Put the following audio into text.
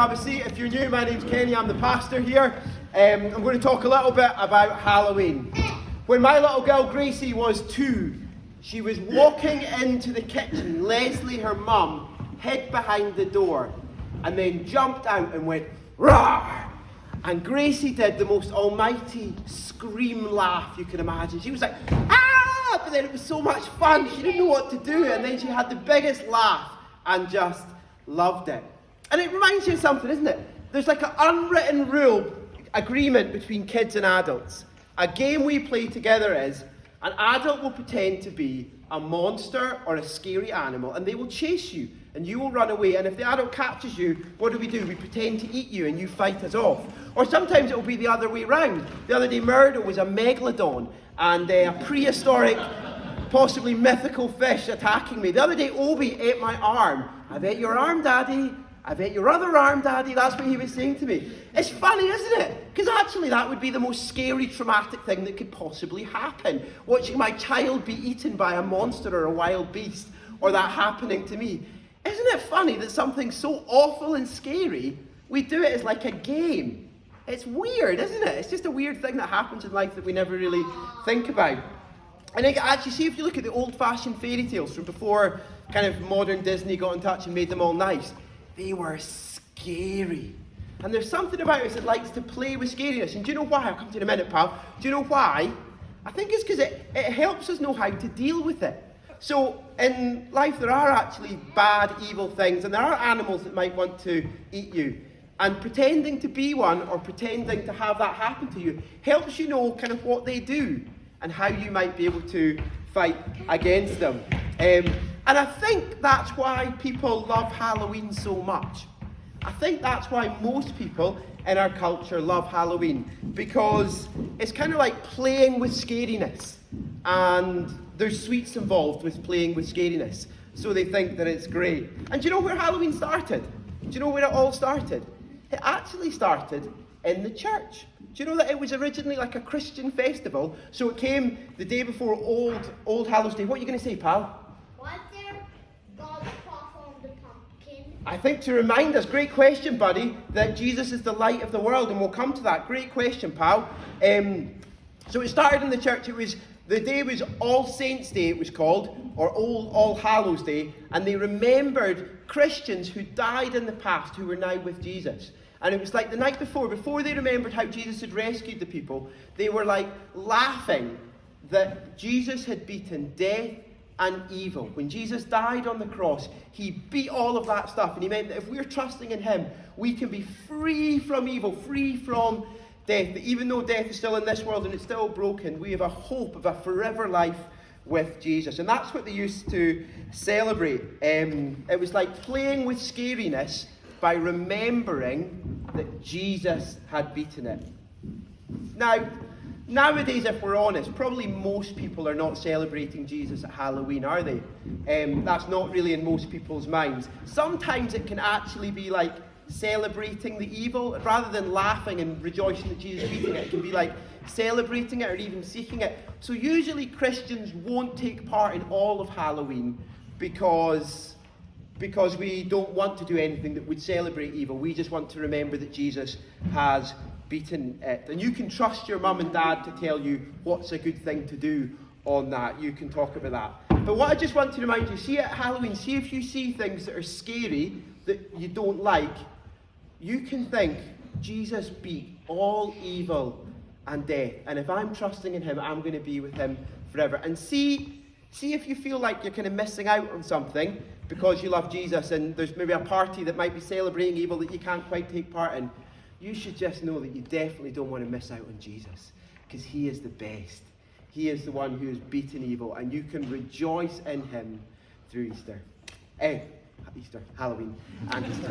Have a seat. If you're new, my name's Kenny. I'm the pastor here. I'm going to talk a little bit about Halloween. When my little girl Gracie was 2, she was walking into the kitchen. Leslie, her mum, hid behind the door and then jumped out and went, "Roar!" And Gracie did the most almighty scream laugh you can imagine. She was like, "Ah!" But then it was so much fun, she didn't know what to do. And then she had the biggest laugh and just loved it. And it reminds you of something, isn't it? There's like an unwritten rule agreement between kids and adults. A game we play together is an adult will pretend to be a monster or a scary animal and they will chase you and you will run away. And if the adult catches you, what do? We pretend to eat you and you fight us off. Or sometimes it will be the other way round. The other day Murdo was a megalodon and a prehistoric, possibly mythical fish attacking me. The other day Obi ate my arm. "I've ate your arm, Daddy. I've ate your other arm, Daddy." That's what he was saying to me. It's funny, isn't it? Because actually that would be the most scary, traumatic thing that could possibly happen. Watching my child be eaten by a monster or a wild beast, or that happening to me. Isn't it funny that something so awful and scary, we do it as like a game? It's weird, isn't it? It's just a weird thing that happens in life that we never really think about. And actually, see, if you look at the old-fashioned fairy tales from before kind of modern Disney got in touch and made them all nice, they were scary. And there's something about us that likes to play with scariness. And do you know why? I'll come to you in a minute, pal. Do you know why? I think it's because it helps us know how to deal with it. So in life, there are actually bad, evil things, and there are animals that might want to eat you. And pretending to be one or pretending to have that happen to you helps you know kind of what they do and how you might be able to fight against them. And I think that's why people love Halloween so much. I think that's why most people in our culture love Halloween, because it's kind of like playing with scariness. And there's sweets involved with playing with scariness. So they think that it's great. And do you know where Halloween started? Do you know where it all started? It actually started in the church. Do you know that it was originally like a Christian festival? So it came the day before Old Hallows Day. What are you going to say, pal? Was there God's paw on the pumpkin? I think to remind us, great question, buddy, that Jesus is the light of the world, and we'll come to that. Great question, pal. So it started in the church. The day was All Saints' Day, it was called, or All Hallows Day, and they remembered Christians who died in the past who were now with Jesus. And it was like the night before they remembered how Jesus had rescued the people, they were like laughing that Jesus had beaten death and evil. When Jesus died on the cross, he beat all of that stuff, and he meant that if we're trusting in him, we can be free from evil, free from death. That even though death is still in this world and it's still broken, we have a hope of a forever life with Jesus. And that's what they used to celebrate. It was like playing with scariness by remembering that Jesus had beaten it. Now, nowadays, if we're honest, probably most people are not celebrating Jesus at Halloween, are they? That's not really in most people's minds. Sometimes it can actually be like celebrating the evil. Rather than laughing and rejoicing that Jesus beating it, it can be like celebrating it or even seeking it. So usually Christians won't take part in all of Halloween because we don't want to do anything that would celebrate evil. We just want to remember that Jesus has beaten it. And you can trust your mum and dad to tell you what's a good thing to do on that. You can talk about that. But what I just want to remind you, see at Halloween, see if you see things that are scary that you don't like, you can think, Jesus beat all evil and death. And if I'm trusting in him, I'm going to be with him forever. And see if you feel like you're kind of missing out on something because you love Jesus and there's maybe a party that might be celebrating evil that you can't quite take part in. You should just know that you definitely don't want to miss out on Jesus, because he is the best. He is the one who has beaten evil, and you can rejoice in him through Easter. Halloween and Easter.